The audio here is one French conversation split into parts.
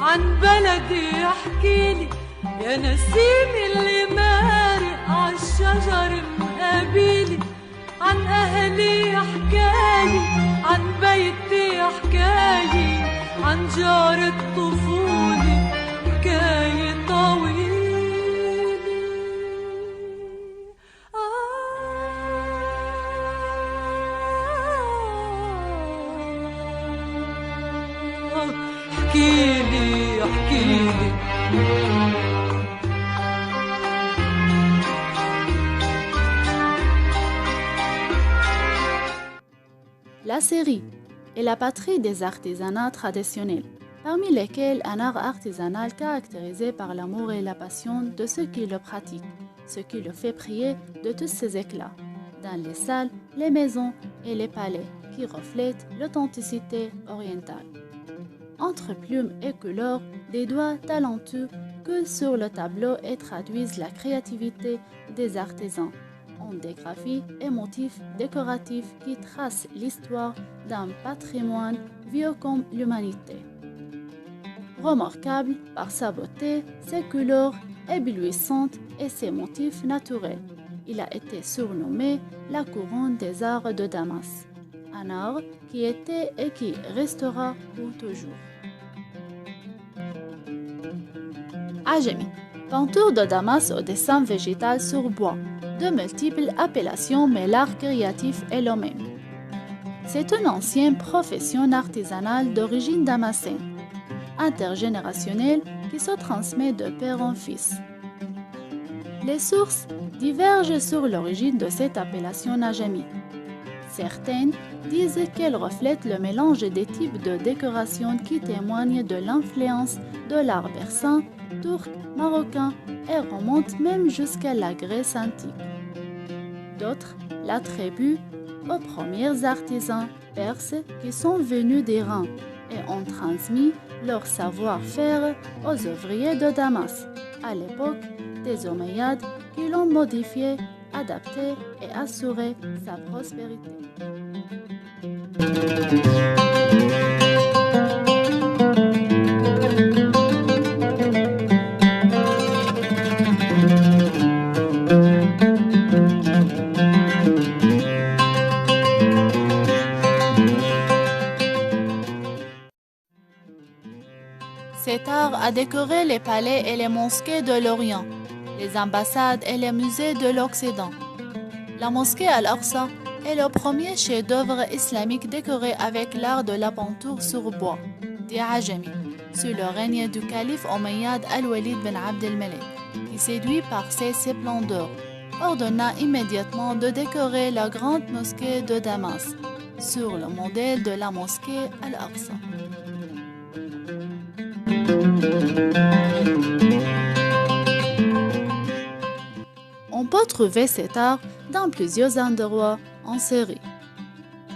عن بلدي يحكيلي، يا نسيم اللي مارق عالشجر مقابيلي، عن أهلي يحكالي، عن بيتي يحكالي، عن جار الطفولة حكاية طويلة. احكيلي احكيلي. La Syrie est la patrie des artisanats traditionnels, parmi lesquels un art artisanal caractérisé par l'amour et la passion de ceux qui le pratiquent, ce qui le fait briller de tous ses éclats, dans les salles, les maisons et les palais, qui reflètent l'authenticité orientale. Entre plumes et couleurs, des doigts talentueux coulent sur le tableau et traduisent la créativité des artisans en des graphies et motifs décoratifs qui tracent l'histoire d'un patrimoine vieux comme l'humanité. Remarquable par sa beauté, ses couleurs éblouissantes et ses motifs naturels, il a été surnommé la couronne des arts de Damas, un art qui était et qui restera pour toujours. Ajami, peinture de Damas au dessin végétal sur bois, de multiples appellations mais l'art créatif est le même. C'est une ancienne profession artisanale d'origine damascène, intergénérationnelle qui se transmet de père en fils. Les sources divergent sur l'origine de cette appellation Ajami. Certaines disent qu'elle reflète le mélange des types de décoration qui témoignent de l'influence de l'art persan, turc, marocain et remonte même jusqu'à la Grèce antique. D'autres l'attribuent aux premiers artisans perses qui sont venus d'Iran et ont transmis leur savoir-faire aux ouvriers de Damas, à l'époque des Omeyyades qui l'ont modifié, adapté et assuré sa prospérité. Cet art a décoré les palais et les mosquées de l'Orient, les ambassades et les musées de l'Occident. La mosquée Al-Aqsa est le premier chef-d'œuvre islamique décoré avec l'art de la peinture sur bois, dit Ajami, sous le règne du calife Omeyyade Al-Walid bin Abd al-Malik, qui, séduit par ses splendeurs, ordonna immédiatement de décorer la grande mosquée de Damas, sur le modèle de la mosquée Al-Aqsa. On peut trouver cet art dans plusieurs endroits en Syrie.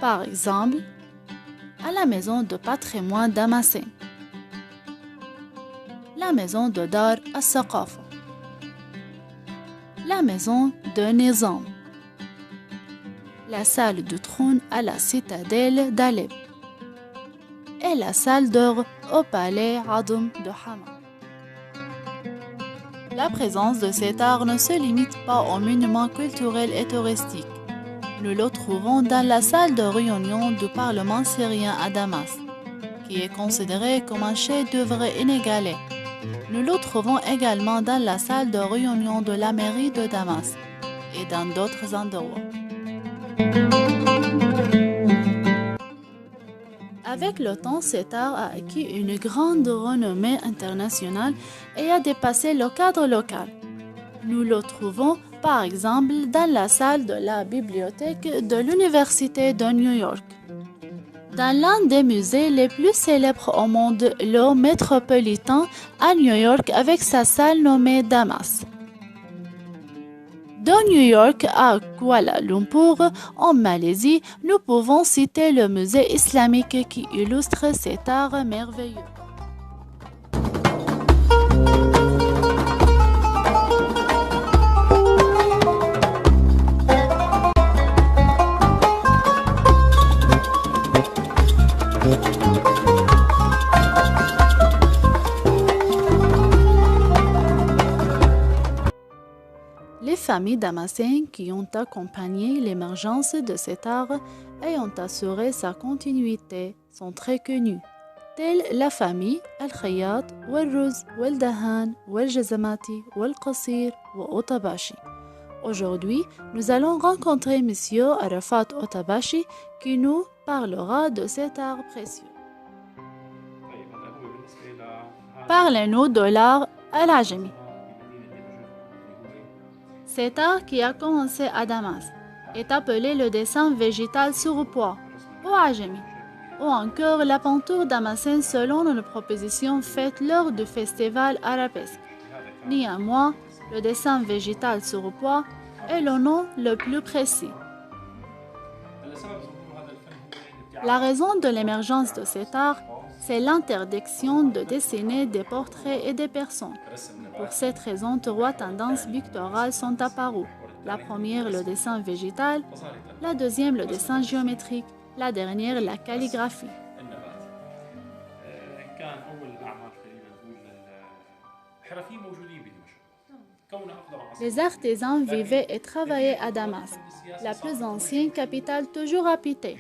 Par exemple, à la maison de patrimoine damascène, la maison de Dar al-Saqafa, la maison de Nizam, la salle du trône à la citadelle d'Alep et la salle d'or au palais Adum de Hama. La présence de cet art ne se limite pas aux monuments culturels et touristiques. Nous le trouvons dans la salle de réunion du Parlement syrien à Damas, qui est considérée comme un chef-d'œuvre inégalé. Nous le trouvons également dans la salle de réunion de la mairie de Damas et dans d'autres endroits. Avec le temps, cet art a acquis une grande renommée internationale et a dépassé le cadre local. Nous le trouvons par exemple dans la salle de la bibliothèque de l'Université de New York. Dans l'un des musées les plus célèbres au monde, le Metropolitan à New York avec sa salle nommée Damas. De New York à Kuala Lumpur, en Malaisie, nous pouvons citer le musée islamique qui illustre cet art merveilleux. familles damascènes qui ont accompagné l'émergence de cet art et ont assuré sa continuité sont très connues, telles la famille Al-Khayyat, Wal-Ruz, Wal-Dahan, Wal-Jazamati, Wal-Qasir ou Otabashi. Aujourd'hui, nous allons rencontrer Monsieur Arafat Otabashi qui nous parlera de cet art précieux. Parlez-nous de l'art al-Ajami. Cet art qui a commencé à Damas est appelé le dessin végétal sur bois ou Ajami, ou encore la peinture damascène selon une proposition faite lors du festival arabesque. Néanmoins, le dessin végétal sur bois est le nom le plus précis. La raison de l'émergence de cet art, c'est l'interdiction de dessiner des portraits et des personnes. Pour cette raison, trois tendances picturales sont apparues. La première, le dessin végétal, la deuxième, le dessin géométrique, la dernière, la calligraphie. Les artisans vivaient et travaillaient à Damas, la plus ancienne capitale toujours habitée.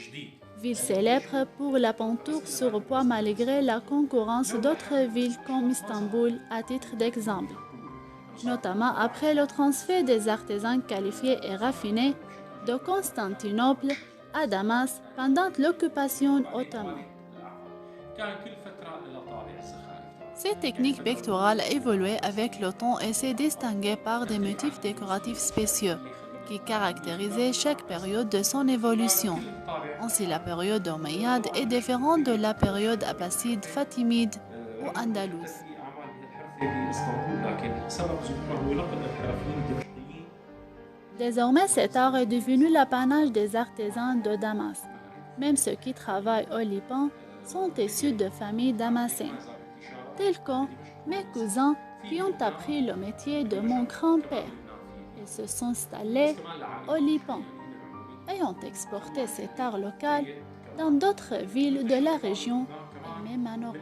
Ville célèbre pour la peinture sur bois malgré la concurrence d'autres villes comme Istanbul à titre d'exemple, notamment après le transfert des artisans qualifiés et raffinés de Constantinople à Damas pendant l'occupation ottomane. Cette technique picturale a évolué avec le temps et s'est distinguée par des motifs décoratifs spéciaux qui caractérisaient chaque période de son évolution. Ainsi, la période omeyyade est différente de la période abbasside, fatimide ou andalouse. Désormais, cet art est devenu l'apanage des artisans de Damas. Même ceux qui travaillent au Liban sont issus de familles damascènes, tels que mes cousins qui ont appris le métier de mon grand-père et se sont installés au Liban et ont exporté cet art local dans d'autres villes de la région et même en Europe.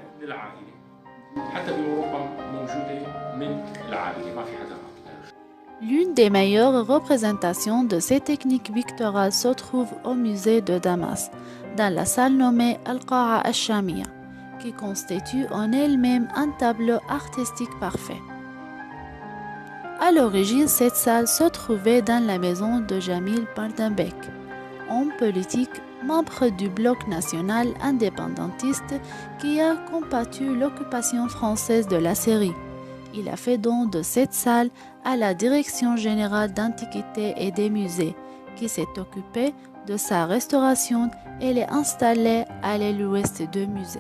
L'une des meilleures représentations de ces techniques picturales se trouve au musée de Damas, dans la salle nommée Al-Qa'a al-Shamia, qui constitue en elle-même un tableau artistique parfait. À l'origine, cette salle se trouvait dans la maison de Jamil Bardambek, homme politique, membre du bloc national indépendantiste qui a combattu l'occupation française de la Syrie. Il a fait don de cette salle à la Direction générale d'Antiquités et des musées, qui s'est occupée de sa restauration et l'a installée à l'aile ouest du musée.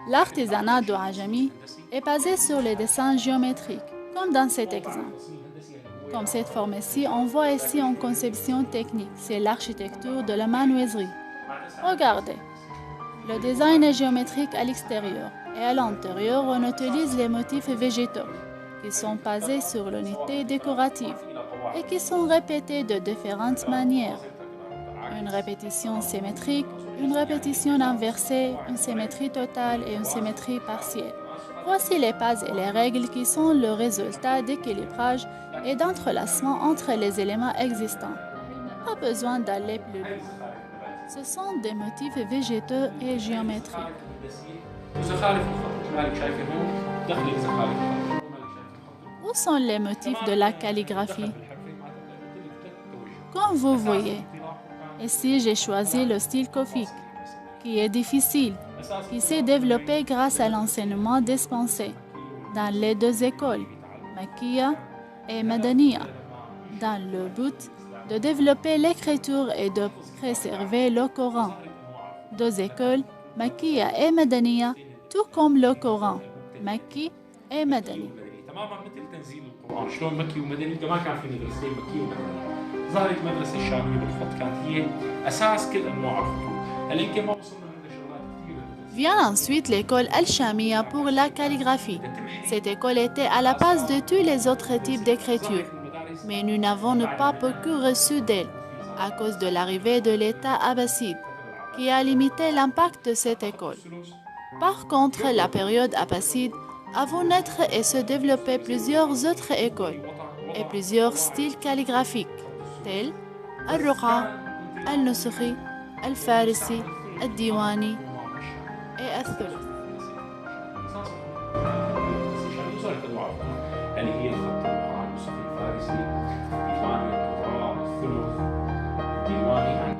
L'artisanat de Ajami est basé sur les dessins géométriques, comme dans cet exemple. Comme cette forme-ci, on voit ici une conception technique, c'est l'architecture de la menuiserie. Regardez, le design est géométrique à l'extérieur et à l'intérieur, on utilise les motifs végétaux qui sont basés sur l'unité décorative et qui sont répétés de différentes manières. Une répétition symétrique, une répétition inversée, une symétrie totale et une symétrie partielle. Voici les bases et les règles qui sont le résultat d'équilibrage et d'entrelacement entre les éléments existants. Pas besoin d'aller plus loin. Ce sont des motifs végétaux et géométriques. Où sont les motifs de la calligraphie? Comme vous voyez, ici j'ai choisi le style kofique, qui est difficile, qui s'est développé grâce à l'enseignement dispensé dans les deux écoles, Makkiya et Madaniya, dans le but de développer l'écriture et de préserver le Coran. Deux écoles, Makkiya et Madaniya, tout comme le Coran, Makki et Madani. ظهرت مدرسة الشامية بالخط كانت هي أساس كل أنواع الخطوط هلا يمكن ما وصلنا هلا شغلات كثيرة. Vient ensuite l'école Al-Shamia pour la calligraphie. Cette école était à la base de tous les autres types d'écriture, mais nous n'avons pas beaucoup reçu d'elle. à cause de l'arrivée de l'État abbasside, qui a limité l'impact de cette école. Par contre, la période abbasside a vu naître et se développer plusieurs autres écoles et plusieurs styles calligraphiques, tels Al-Ruqa, Al-Nusukhi, Al-Farisi, Al-Diwani et Al-Thuluth. اللي هي الخط الرقعة النسخي الفارسي الديواني القراء الثلث الديواني.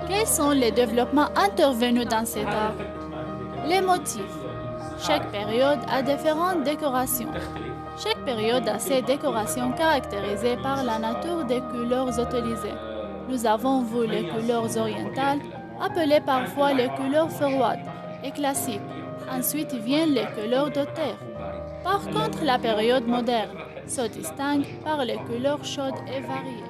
Quels sont les développements intervenus dans cet art? Les motifs. Chaque période a différentes décorations. Chaque période a ses décorations caractérisées par la nature des couleurs utilisées. Nous avons vu les couleurs orientales, appelées parfois les couleurs froides et classiques. Ensuite viennent les couleurs de terre. Par contre, la période moderne se distingue par les couleurs chaudes et variées.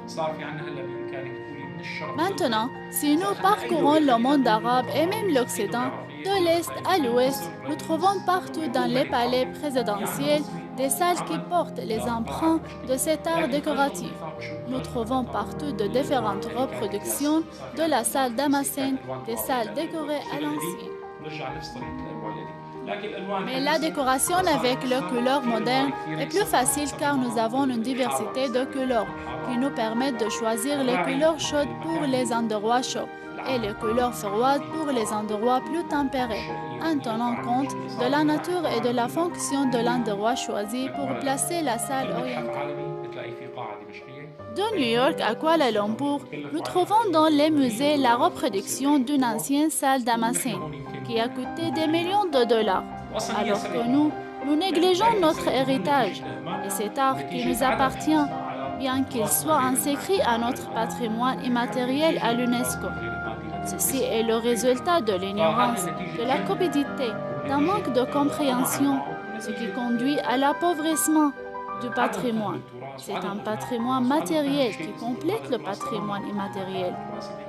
Maintenant, si nous parcourons le monde arabe et même l'Occident, de l'Est à l'Ouest, nous trouvons partout dans les palais présidentiels des salles qui portent les empreintes de cet art décoratif. Nous trouvons partout de différentes reproductions de la salle damascène, des salles décorées à l'ancienne. Mais la décoration avec les couleurs modernes est plus facile car nous avons une diversité de couleurs qui nous permettent de choisir les couleurs chaudes pour les endroits chauds et les couleurs froides pour les endroits plus tempérés, en tenant compte de la nature et de la fonction de l'endroit choisi pour placer la salle orientale. De New York à Kuala Lumpur, nous trouvons dans les musées la reproduction d'une ancienne salle damascène qui a coûté des millions de dollars, alors que nous négligeons notre héritage et cet art qui nous appartient, bien qu'il soit inscrit à notre patrimoine immatériel à l'UNESCO. Ceci est le résultat de l'ignorance, de la cupidité, d'un manque de compréhension, ce qui conduit à l'appauvrissement du patrimoine. C'est un patrimoine matériel qui complète le patrimoine immatériel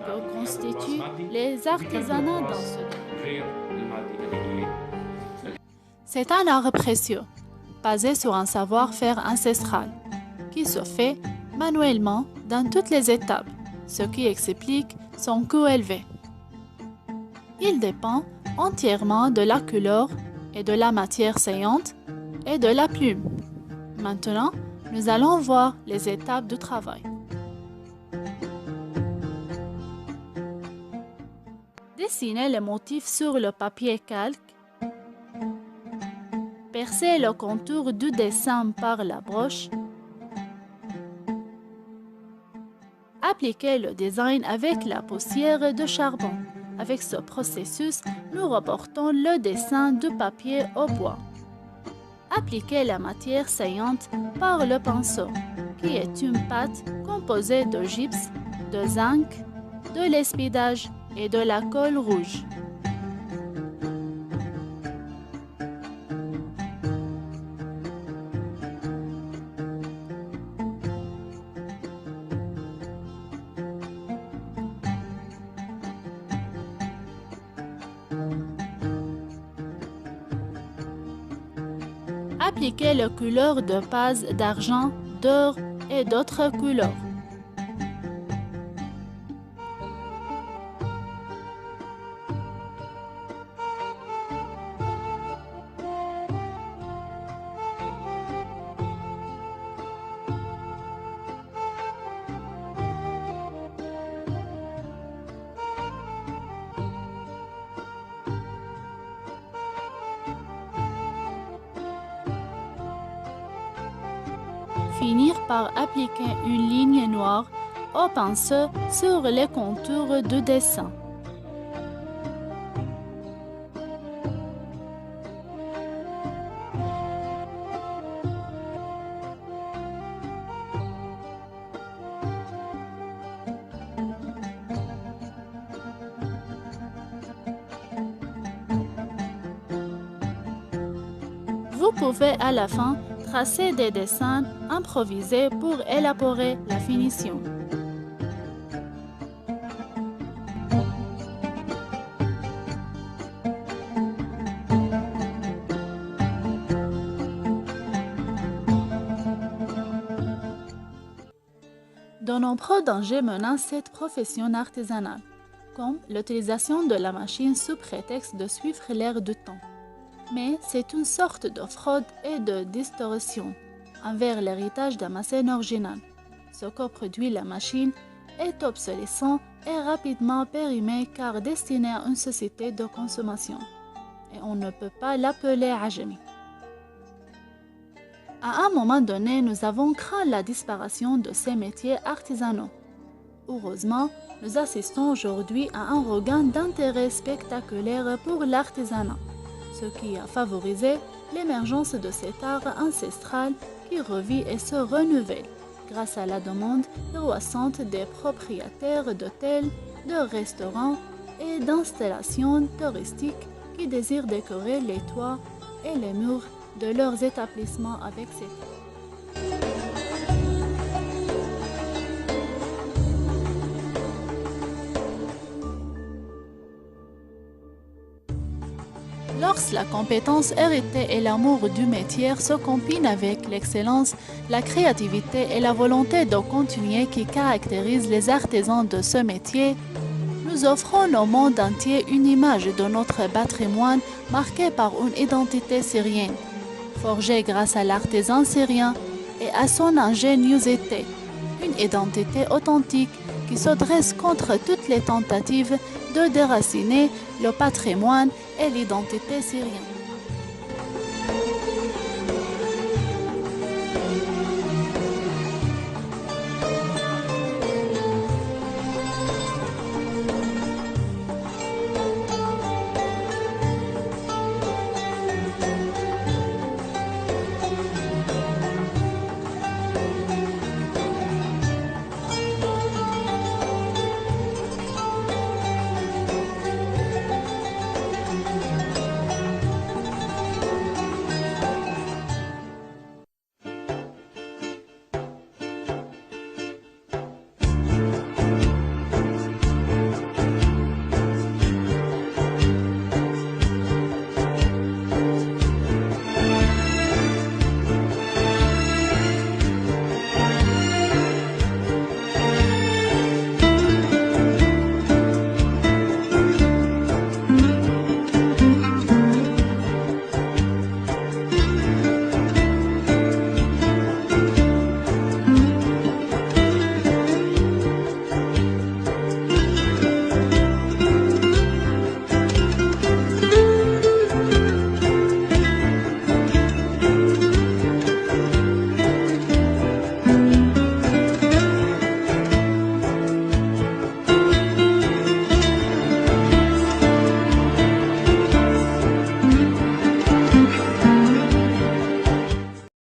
que constituent les artisanats dans ce domaine. C'est un art précieux, basé sur un savoir-faire ancestral, qui se fait manuellement dans toutes les étapes, ce qui explique son coût élevé. Il dépend entièrement de la couleur et de la matière saillante et de la plume. Maintenant, nous allons voir les étapes du travail. Dessiner les motifs sur le papier calque. Percer le contour du dessin par la broche. Appliquer le design avec la poussière de charbon. Avec ce processus, nous reportons le dessin du papier au bois. Appliquer la matière saillante par le pinceau, qui est une pâte composée de gypse, de zinc, de l'espidage et de la colle rouge. Appliquez les couleurs de base d'argent, d'or et d'autres couleurs. Finir par appliquer une ligne noire au pinceau sur les contours du dessin. Vous pouvez à la fin tracer des dessins improvisés pour élaborer la finition. De De nombreux dangers menacent cette profession artisanale, comme l'utilisation de la machine sous prétexte de suivre l'air du temps. Mais c'est une sorte de fraude et de distorsion envers l'héritage d'un scène original. Ce que produit la machine est obsolescent et rapidement périmé car destiné à une société de consommation. Et on ne peut pas l'appeler ajami. À un moment donné, nous avons craint la disparition de ces métiers artisanaux. Heureusement, nous assistons aujourd'hui à un regain d'intérêt spectaculaire pour l'artisanat, ce qui a favorisé l'émergence de cet art ancestral qui revit et se renouvelle grâce à la demande croissante des propriétaires d'hôtels, de restaurants et d'installations touristiques qui désirent décorer les toits et les murs de leurs établissements avec cet art. Lorsque la compétence héritée et l'amour du métier se combinent avec l'excellence, la créativité et la volonté de continuer qui caractérisent les artisans de ce métier, nous offrons au monde entier une image de notre patrimoine marquée par une identité syrienne, forgée grâce à l'artisan syrien et à son ingéniosité, une identité authentique qui se dresse contre toutes les tentatives de déraciner le patrimoine et l'identité syrienne.